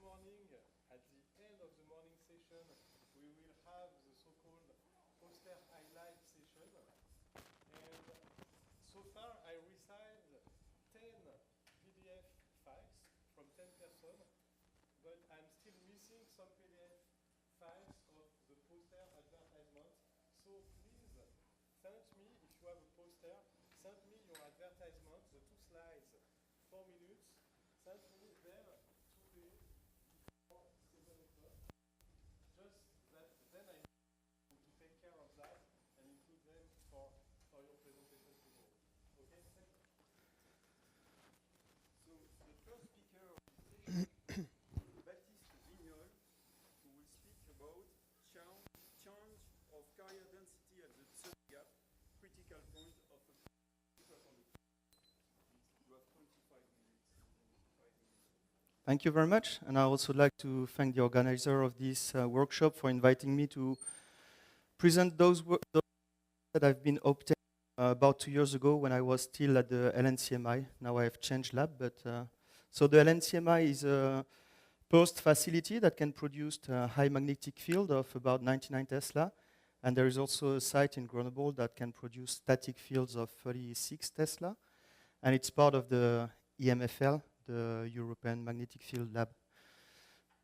morning, at the end of the morning session, we will have the so-called poster highlight session. And so far, I received 10 PDF files from 10 persons, but I'm still missing some PDF files of the poster advertisement. So please send me, if you have a poster, send me your advertisement, the 2 slides, 4 minutes. Send me them today before 7 o'clock. Just that, then I need to take care of that and include them for your presentation tomorrow. Okay? So the first speaker of this session is Baptiste Vignolle, who will speak about change of carrier density at the pseudogap, critical point of a superconductor. You have 25 minutes. Thank you very much, and I also like to thank the organizer of this workshop for inviting me to present those that I've been obtained about 2 years ago when I was still at the LNCM. Now I have changed lab, but so the LNCM is a burst facility that can produce a high magnetic field of about 99 Tesla, and there is also a site in Grenoble that can produce static fields of 36 Tesla, and it's part of the EMFL, the European Magnetic Field Lab.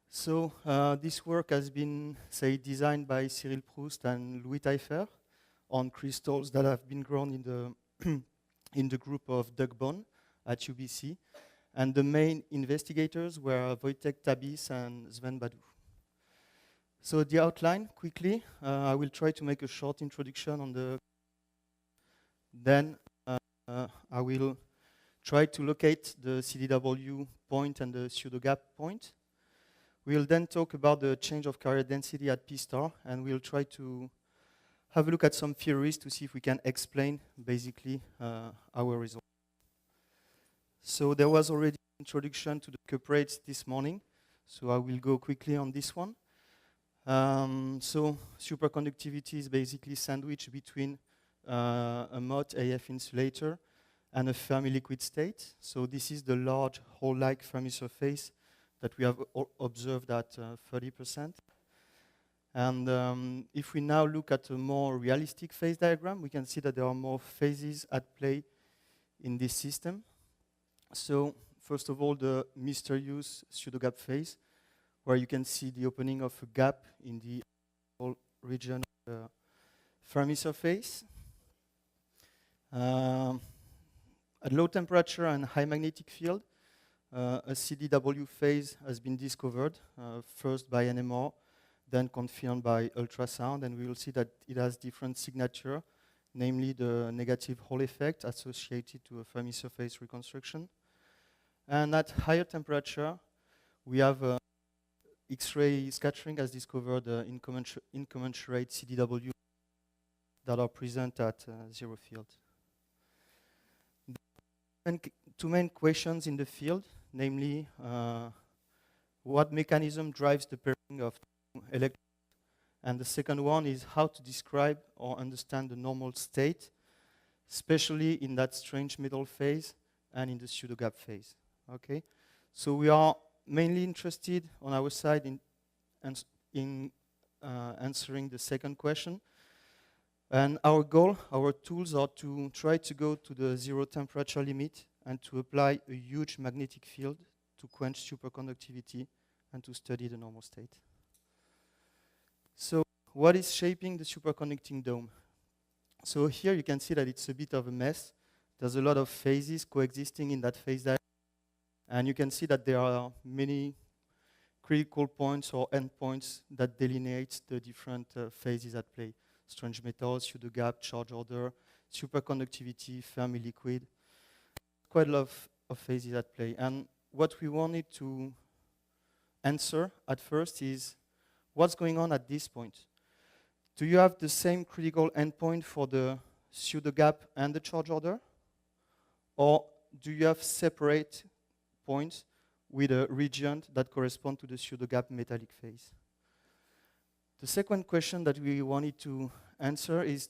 So this work has been, say, designed by Cyril Proust and Louis Taillefer on crystals that have been grown in the in the group of Doug Bone at UBC, and the main investigators were Wojtek Tabis and Sven Badu. So the outline, quickly, I will try to make a short introduction on the. Then I will try to locate the CDW point and the pseudogap point. We'll then talk about the change of carrier density at P star, and we'll try to have a look at some theories to see if we can explain basically our results. So there was already an introduction to the cuprates this morning, so I will go quickly on this one. So superconductivity is basically sandwiched between a MOT AF insulator and a Fermi liquid state. So this is the large hole-like Fermi surface that we have observed at 30%. And if we now look at a more realistic phase diagram, we can see that there are more phases at play in this system. So first of all, the mysterious pseudogap phase, where you can see the opening of a gap in the region of the Fermi surface. At low temperature and high magnetic field, a CDW phase has been discovered, first by NMR, then confirmed by ultrasound, and we will see that it has different signature, namely the negative Hall effect associated to a Fermi surface reconstruction. And at higher temperature, we have X-ray scattering as discovered incommensurate CDW that are present at zero field. Two main questions in the field, namely what mechanism drives the pairing of electrons, and the second one is how to describe or understand the normal state, especially in that strange middle phase and in the pseudogap phase. Okay, so we are mainly interested on our side in answering the second question. And our goal, our tools are to try to go to the zero temperature limit and to apply a huge magnetic field to quench superconductivity and to study the normal state. So what is shaping the superconducting dome? So here you can see that it's a bit of a mess. There's a lot of phases coexisting in that phase diagram. And you can see that there are many critical points or endpoints that delineate the different phases at play. Strange metals, pseudogap, charge order, superconductivity, Fermi liquid. Quite a lot of phases at play. And what we wanted to answer at first is, what's going on at this point? Do you have the same critical endpoint for the pseudogap and the charge order? Or do you have separate points with a region that correspond to the pseudogap metallic phase? The second question that we wanted to answer is,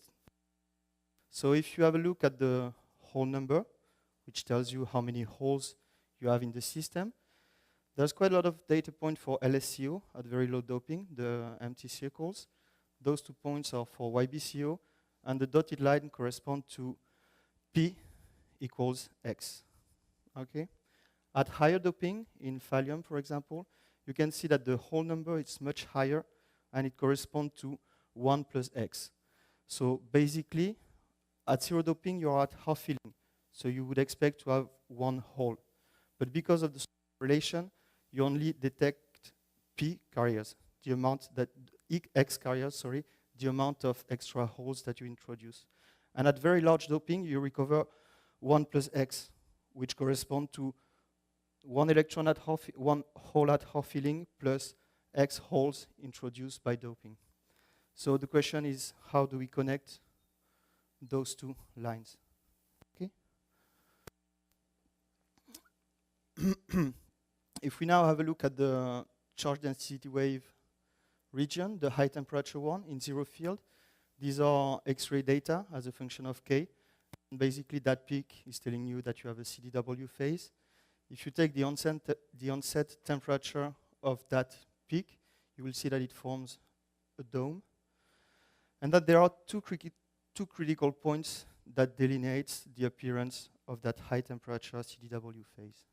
so if you have a look at the hole number, which tells you how many holes you have in the system, There's quite a lot of data point for LSCO at very low doping, the empty circles. Those 2 points are for YBCO, and the dotted line correspond to P equals X. Okay? At higher doping, in thallium, for example, you can see that the whole number is much higher, and it corresponds to 1 plus X. So basically, at zero doping, you're at half filling. So you would expect to have one hole. But because of the relation, you only detect P carriers, the amount that X carriers, sorry, the amount of extra holes that you introduce. And at very large doping, you recover 1 plus X, which correspond to one electron at one hole at half filling plus X holes introduced by doping. So the question is, how do we connect those two lines? Okay. If we now have a look at the charge density wave region, the high temperature one in zero field, these are X-ray data as a function of K. And basically, that peak is telling you that you have a CDW phase. If you take the onset temperature of that peak, you will see that it forms a dome. And that there are two critical points that delineate the appearance of that high temperature CDW phase.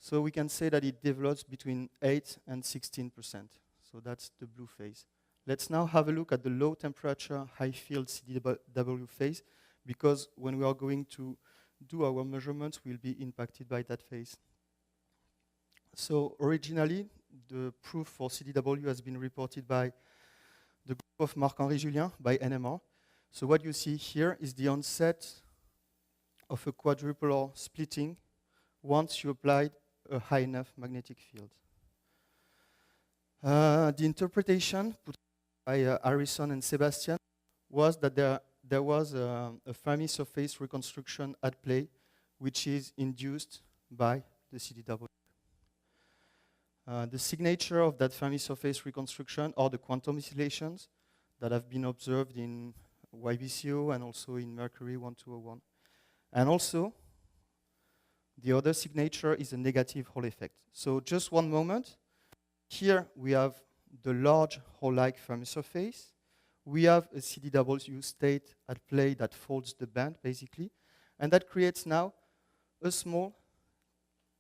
So we can say that it develops between 8 and 16%. So that's the blue phase. Let's now have a look at the low temperature high field CDW phase, because when we are going to do our measurements, we'll be impacted by that phase. So originally, the proof for CDW has been reported by the group of Marc-Henri Julien by NMR. So what you see here is the onset of a quadrupolar splitting once you applied a high enough magnetic field. The interpretation put by Harrison and Sebastian was that there was a Fermi surface reconstruction at play, which is induced by the CDW. The signature of that Fermi surface reconstruction are the quantum oscillations that have been observed in YBCO and also in Mercury 1201. And also, the other signature is a negative Hall effect. So just one moment. Here we have the large Hall-like Fermi surface. We have a CDW state at play that folds the band, basically. And that creates now a small,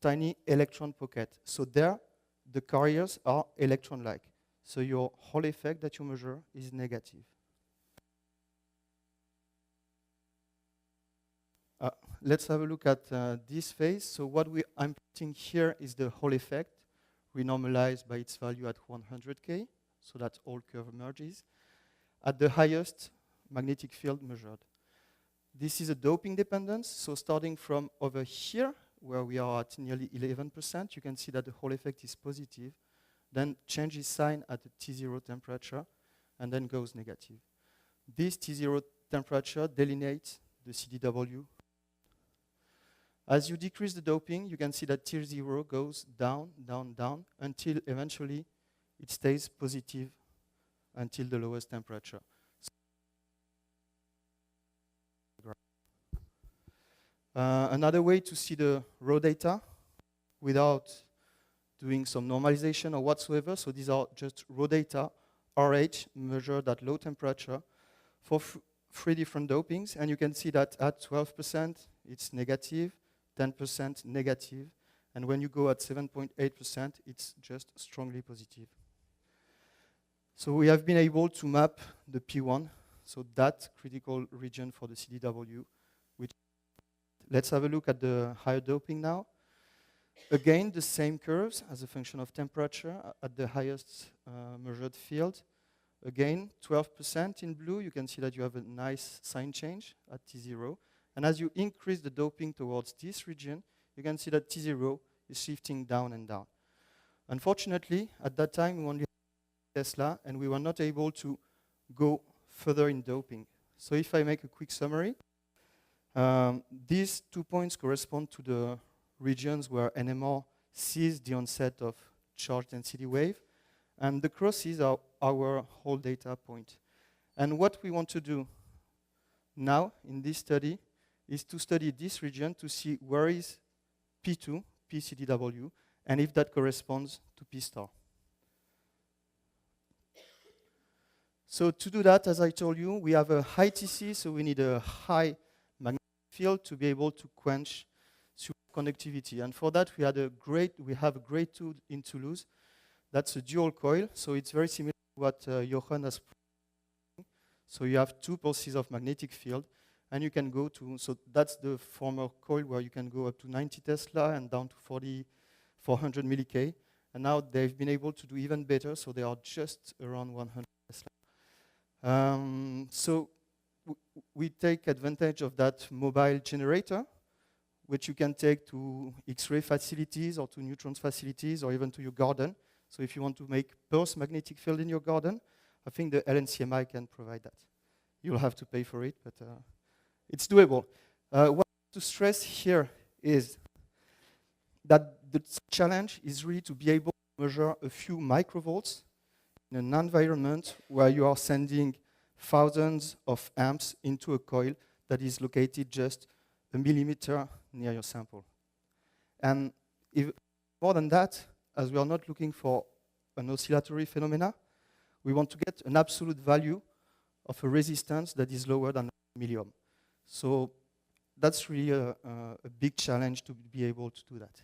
tiny electron pocket. So there, the carriers are electron-like. So your Hall effect that you measure is negative. Let's have a look at this phase. So what I'm putting here is the Hall effect, renormalized by its value at 100K, so that all curve emerges, at the highest magnetic field measured. This is a doping dependence, so starting from over here, where we are at nearly 11%, you can see that the Hall effect is positive, then changes sign at the T0 temperature, and then goes negative. This T0 temperature delineates the CDW. As you decrease the doping, you can see that T0 goes down, down, down, until eventually it stays positive until the lowest temperature. Another way to see the raw data without doing some normalization or whatsoever, so these are just raw data, RH measured at low temperature for 3 different dopings, and you can see that at 12% it's negative, 10% negative, and when you go at 7.8%, it's just strongly positive. So we have been able to map the P1, so that critical region for the CDW. Let's have a look at the higher doping now. Again, the same curves as a function of temperature at the highest measured field. Again, 12% in blue, you can see that you have a nice sign change at T0. And as you increase the doping towards this region, you can see that T0 is shifting down and down. Unfortunately, at that time, we only had Tesla, and we were not able to go further in doping. So if I make a quick summary, these 2 points correspond to the regions where NMR sees the onset of charge density wave, and the crosses are our whole data point. And what we want to do now in this study is to study this region to see where is P2, P CDW, and if that corresponds to P star. So to do that, as I told you, we have a high TC, so we need a high magnetic field to be able to quench superconductivity. And for that, we have a great tool in Toulouse. That's a dual coil, so it's very similar to what Jochen has. So you have two pulses of magnetic field, and you can go to, so that's the former coil where you can go up to 90 Tesla and down to 400 milli-K. And now they've been able to do even better, so they are just around 100 Tesla. So we take advantage of that mobile generator, which you can take to X-ray facilities or to neutrons facilities or even to your garden. So if you want to make pulse magnetic field in your garden, I think the LNCMI can provide that. You'll have to pay for it, but it's doable. What I want to stress here is that the challenge is really to be able to measure a few microvolts in an environment where you are sending thousands of amps into a coil that is located just a millimeter near your sample. And if more than that, as we are not looking for an oscillatory phenomena, we want to get an absolute value of a resistance that is lower than a milliohm. So that's really a big challenge to be able to do that.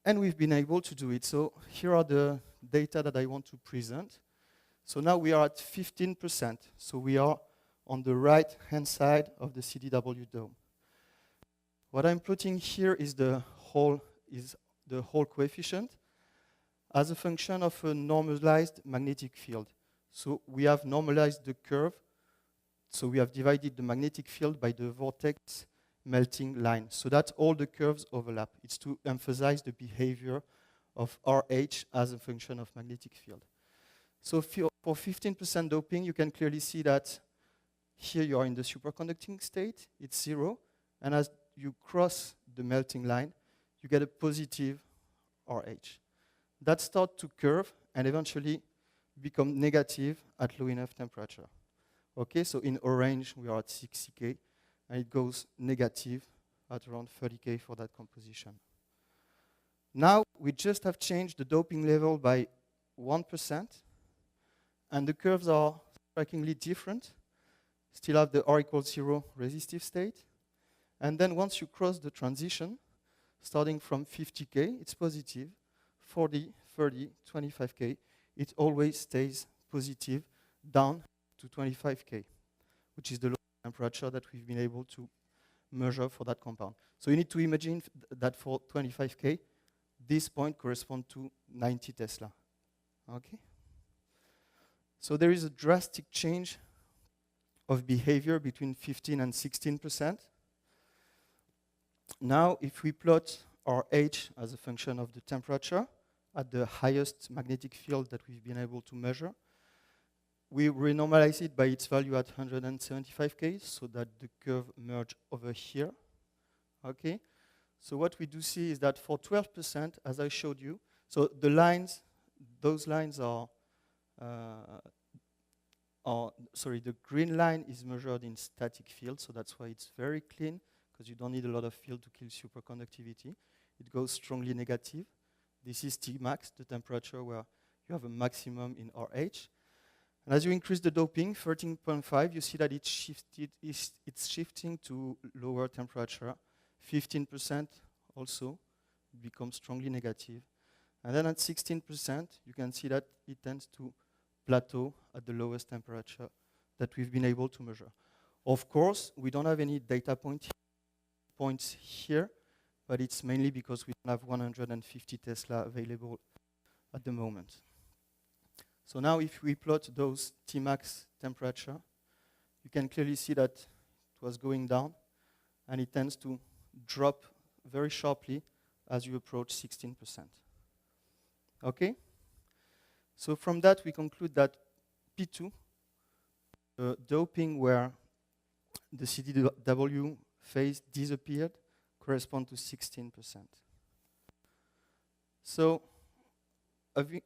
And we've been able to do it. So here are the data that I want to present. So now we are at 15%. So we are on the right-hand side of the CDW dome. What I'm plotting here is the Hall coefficient as a function of a normalized magnetic field. So we have normalized the curve. So we have divided the magnetic field by the vortex melting line so that all the curves overlap. It's to emphasize the behavior of RH as a function of magnetic field. So for 15% doping, you can clearly see that here you are in the superconducting state, it's 0, and as you cross the melting line, you get a positive RH. That starts to curve and eventually become negative at low enough temperature. Okay, so in orange, we are at 60K, and it goes negative at around 30K for that composition. Now, we just have changed the doping level by 1%, and the curves are strikingly different. Still have the R equals 0 resistive state. And then once you cross the transition, starting from 50K, it's positive, 40, 30, 25K, it always stays positive down to 25K, which is the low temperature that we've been able to measure for that compound. So you need to imagine that for 25K, this point corresponds to 90 Tesla. Okay? So there is a drastic change of behavior between 15 and 16%. Now, if we plot our H as a function of the temperature at the highest magnetic field that we've been able to measure, we renormalize it by its value at 175K so that the curve merges over here. Okay? So what we do see is that for 12%, as I showed you, so the lines, those lines are sorry, the green line is measured in static field, so that's why it's very clean, because you don't need a lot of field to kill superconductivity. It goes strongly negative. This is Tmax, the temperature where you have a maximum in RH. And as you increase the doping, 13.5, you see that it's shifting to lower temperature. 15% also becomes strongly negative. And then at 16%, you can see that it tends to plateau at the lowest temperature that we've been able to measure. Of course, we don't have any data points here, but it's mainly because we don't have 150 Tesla available at the moment. So now if we plot those Tmax temperature, you can clearly see that it was going down, and it tends to drop very sharply as you approach 16%. Okay? So from that, we conclude that P2, doping where the CDW phase disappeared, correspond to 16%. So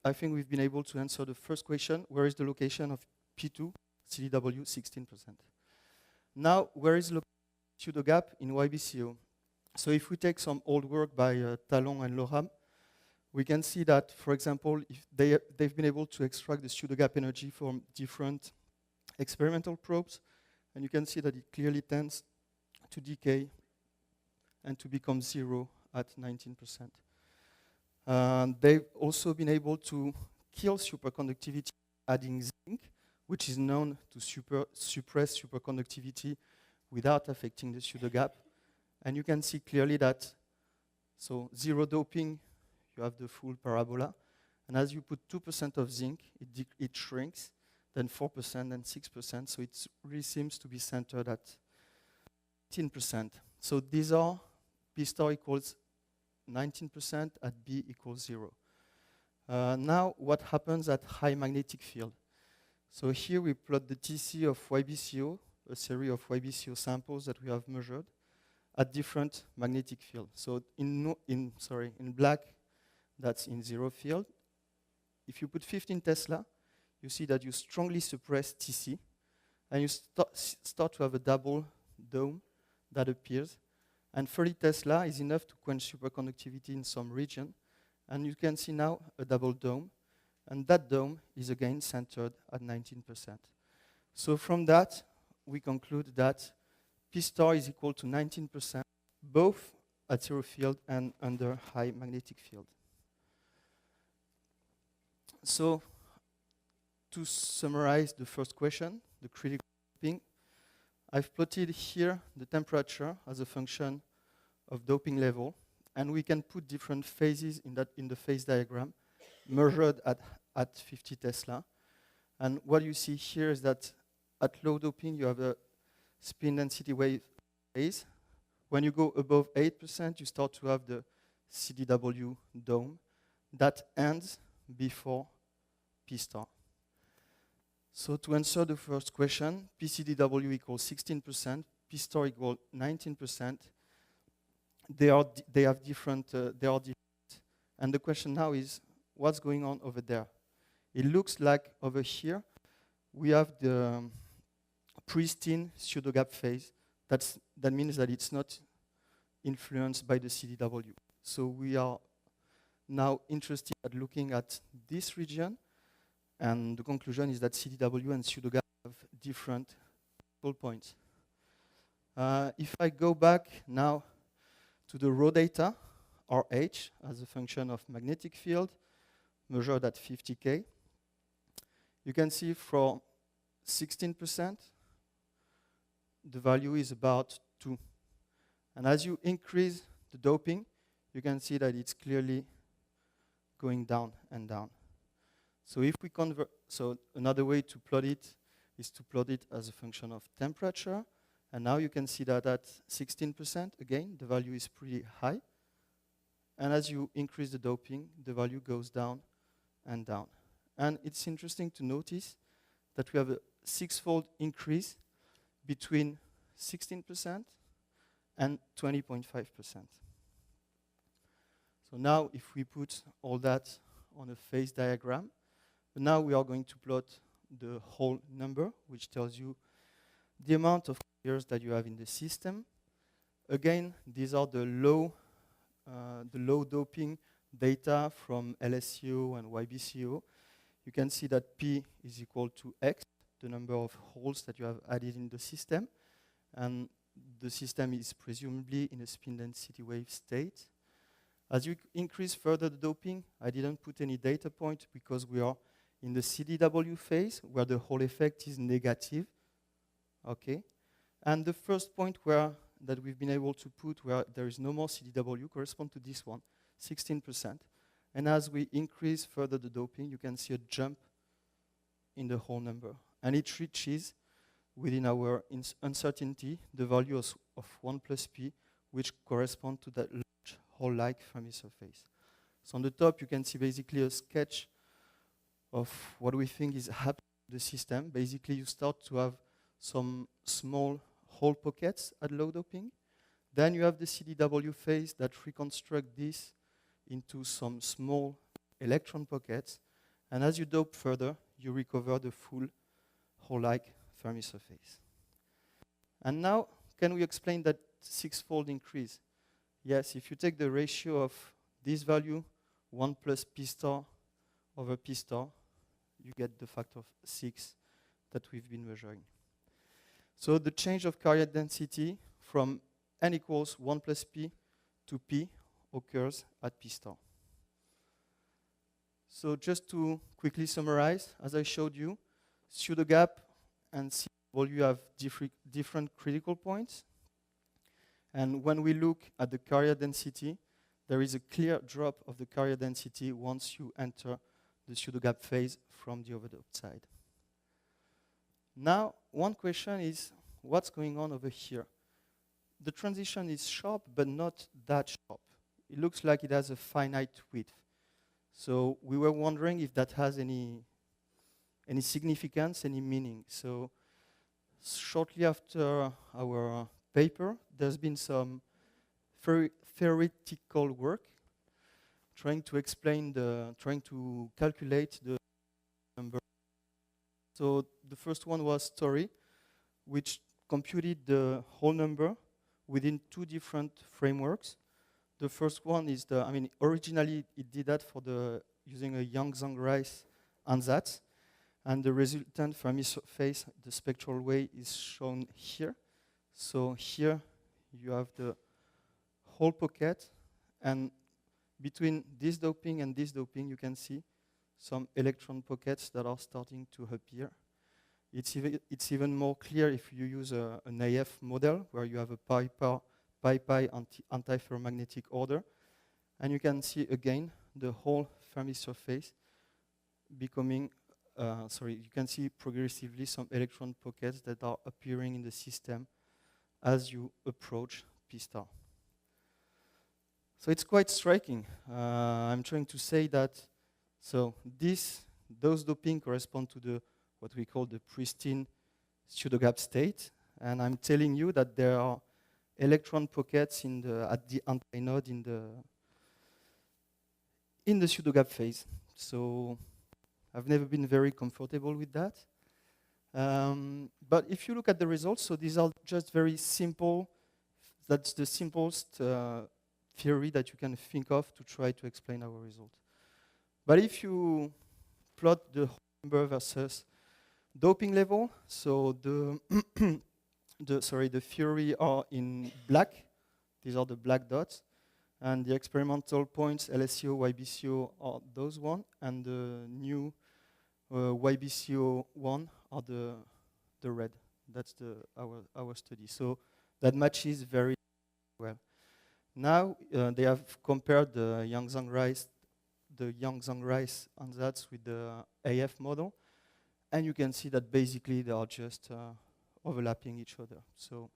I think we've been able to answer the first question, where is the location of P2, CDW, 16%. Now, where is the pseudogap in YBCO? So if we take some old work by Talon and Loram, we can see that, for example, if they've been able to extract the pseudogap energy from different experimental probes, and you can see that it clearly tends to decay and to become zero at 19%. They've also been able to kill superconductivity adding zinc, which is known to suppress superconductivity without affecting the pseudogap. And you can see clearly that, so zero doping, you have the full parabola. And as you put 2% of zinc, it shrinks, then 4%, then 6%. So it really seems to be centered at 18%. So these are P star equals 19%, at B equals 0. Now, what happens at high magnetic field? So here we plot the TC of YBCO, a series of YBCO samples that we have measured at different magnetic field. So in black, that's in zero field. If you put 15 Tesla, you see that you strongly suppress TC, and you start to have a double dome that appears. And 30 Tesla is enough to quench superconductivity in some region. And you can see now a double dome. And that dome is again centered at 19%. So from that, we conclude that P star is equal to 19%, both at zero field and under high magnetic field. So to summarize the first question, the critical doping, I've plotted here the temperature as a function of doping level, and we can put different phases in the phase diagram measured at 50 Tesla. And what you see here is that at low doping, you have a spin density wave phase. When you go above 8%, you start to have the CDW dome that ends before P star. So to answer the first question, PCDW equals 16%, P star equals 19%. They are different. And the question now is, what's going on over there? It looks like over here, we have the pristine pseudogap phase. That means that it's not influenced by the CDW. So we are now interested at looking at this region, and the conclusion is that CDW and pseudogap have different focal points. If I go back now to the raw data, RH, as a function of magnetic field, measured at 50K, you can see for 16%, the value is about 2. And as you increase the doping, you can see that it's clearly going down and down. So if we convert, so another way to plot it is to plot it as a function of temperature. And now you can see that at 16%, again, the value is pretty high. And as you increase the doping, the value goes down and down. And it's interesting to notice that we have a 6-fold increase between 16% and 20.5%. So now if we put all that on a phase diagram, now we are going to plot the whole number, which tells you the amount of carriers that you have in the system. Again, these are the low doping data from LSCO and YBCO. You can see that P is equal to X, the number of holes that you have added in the system. And the system is presumably in a spin density wave state. As you increase further the doping, I didn't put any data point because we are in the CDW phase where the Hall effect is negative. Okay. And the first point that we've been able to put where there is no more CDW corresponds to this one, 16%. And as we increase further the doping, you can see a jump in the whole number. And it reaches, within our uncertainty, the value of 1 plus P, which corresponds to that large hole-like Fermi surface. So on the top, you can see basically a sketch of what we think is happening to the system. Basically, you start to have some small hole pockets at low doping. Then you have the CDW phase that reconstruct this into some small electron pockets. And as you dope further, you recover the full hole-like Fermi surface. And now, can we explain that 6-fold increase? Yes, if you take the ratio of this value, 1 plus p star over p star, you get the factor of 6 that we've been measuring. So the change of carrier density from n equals 1 plus p to p occurs at p star. So just to quickly summarize, as I showed you, pseudogap and CW have different critical points. And when we look at the carrier density, there is a clear drop of the carrier density once you enter the pseudogap phase from the overdoped side. Now, one question is, what's going on over here? The transition is sharp, but not that sharp. It looks like it has a finite width. So we were wondering if that has any significance, any meaning. So shortly after our paper, there's been some theoretical work trying to calculate the number. So the first one was Story, which computed the whole number within two different frameworks. The first one is originally it did that using a Yang-Zhang-Rice ansatz, and the resultant Fermi surface, the spectral way, is shown here. So here you have the whole pocket, and between this doping and this doping, you can see some electron pockets that are starting to appear. It's even more clear if you use an AF model, where you have a pi antiferromagnetic order, and you can see again the whole Fermi surface becoming, you can see progressively some electron pockets that are appearing in the system as you approach p star. So it's quite striking. I'm trying to say that, those doping correspond to what we call the pristine pseudogap state, and I'm telling you that there are electron pockets at the antinode in the pseudogap phase. So I've never been very comfortable with that. But if you look at the results, so these are just very simple. That's the simplest theory that you can think of to try to explain our result. But if you plot the whole number versus doping level, so the theory are in black. These are the black dots. And the experimental points, LSCO, YBCO, are those one. And the new YBCO1 are the red. That's our study. So that matches very well. Now they have compared the Yang-Zhang-Rice ansatz with the AF model. And you can see that basically they are just overlapping each other. So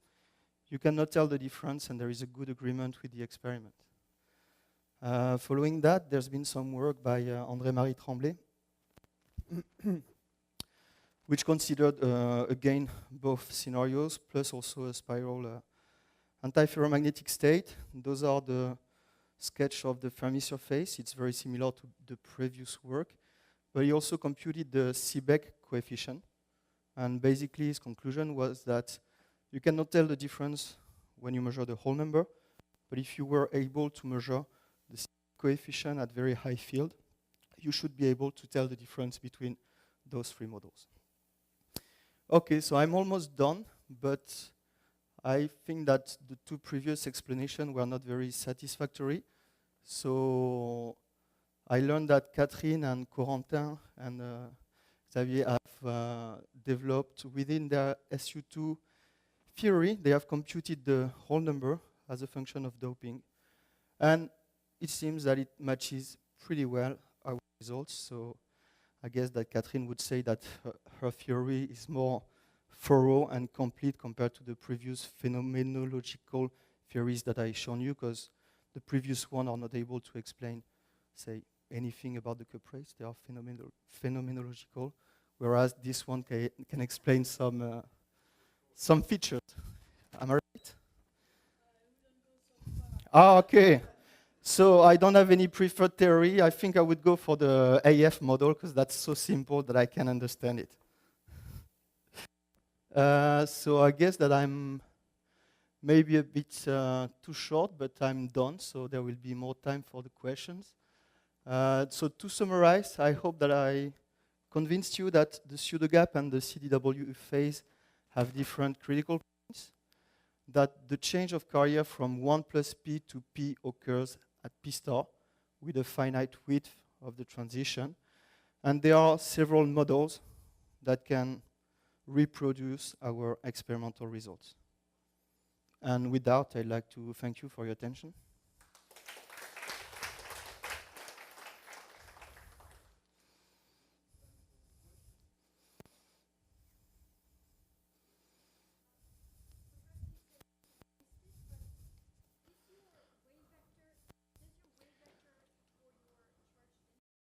you cannot tell the difference, and there is a good agreement with the experiment. Following that, there's been some work by André-Marie Tremblay, which considered, again, both scenarios, plus also a spiral antiferromagnetic state. Those are the sketch of the Fermi surface. It's very similar to the previous work. But he also computed the Seebeck coefficient. And basically, his conclusion was that you cannot tell the difference when you measure the whole number. But if you were able to measure the Seebeck coefficient at very high field, you should be able to tell the difference between those three models. Okay, so I'm almost done, but I think that the two previous explanations were not very satisfactory. So I learned that Catherine and Corentin and Xavier have developed within their SU2 theory, they have computed the whole number as a function of doping. And it seems that it matches pretty well our results. So I guess that Catherine would say that her theory is more thorough and complete compared to the previous phenomenological theories that I've shown you, because the previous one are not able to explain, say, anything about the cuprates. They are phenomenological, whereas this one can explain some features. Am I right? Okay. So I don't have any preferred theory. I think I would go for the AF model because that's so simple that I can understand it. So I guess that I'm maybe a bit too short, but I'm done, so there will be more time for the questions. So to summarize, I hope that I convinced you that the pseudogap and the CDW phase have different critical points, that the change of carrier from 1 plus P to P occurs at P star with a finite width of the transition, and there are several models that can reproduce our experimental results. And with that, I'd like to thank you for your attention.